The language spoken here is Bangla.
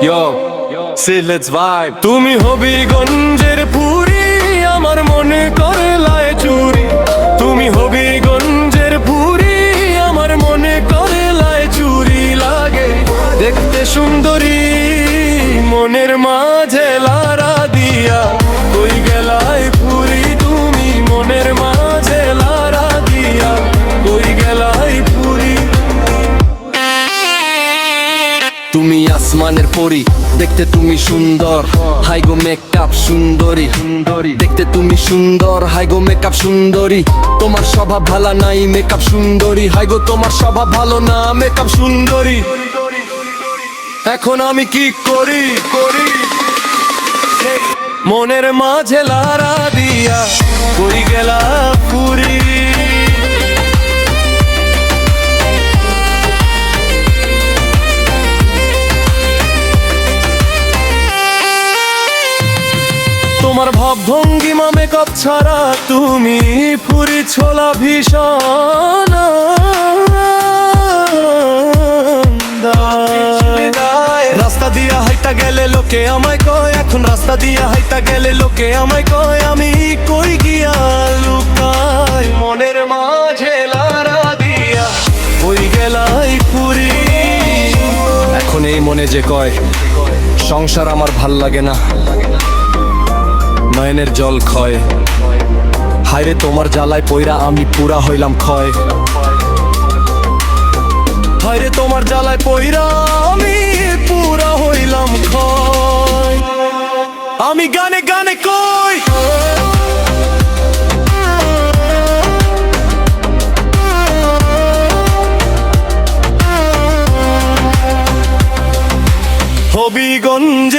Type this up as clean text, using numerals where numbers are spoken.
Yo, say let's vibe. তুমি হবিগঞ্জের পুরি, আমার মনে করে লায় চুরি। তুমি হবিগঞ্জের পুরি, আমার মনে করে লায় চুরি লাগে। দেখতে সুন্দরী, মনের মাঝে লারা দিয়া। কই গেলায় পুরি তুমি, মনের মাঝে লারা দিয়া। কই গেলায় পুরি। তুমি আসমানের পরি, দেখতে তুমি সুন্দর। হাই গো মেকআপ সুন্দরী, দেখতে তুমি সুন্দর। হাই গো মেকআপ সুন্দরী, তোমার স্বভাব ভালো নাই মেকআপ সুন্দরী। হাই গো তোমার স্বভাব ভালো না মেকআপ সুন্দরী। এখন আমি কি করি করি, মনের মাঝে লারা দিয়া। কই গেলা পুরি। তোমার ভাব ভঙ্গিমা মেকআপ ছাড়া তুমি ফুরি ছোলা ভীষণ। রাস্তা দিয়া হাইটা গেলে লোকে আমায় কয়, এখন রাস্তা দিয়া হাইটা গেলে লোকে আমায় কয় আমি কই গিয়া লুকাই। মনের মাঝে লারা দিয়া কই গেলাই পুরি। এখন এই মনে যে কয় সংসার আমার ভাল লাগে না, নয়নের জল ক্ষয়। হায়রে তোমার জ্বালায় পইরা আমি পুরা হইলাম ক্ষয়। হায়রে তোমার জ্বালায় পইরা আমি পুরা হইলাম ক্ষয়। আমি গানে গানে কই হবিগঞ্জ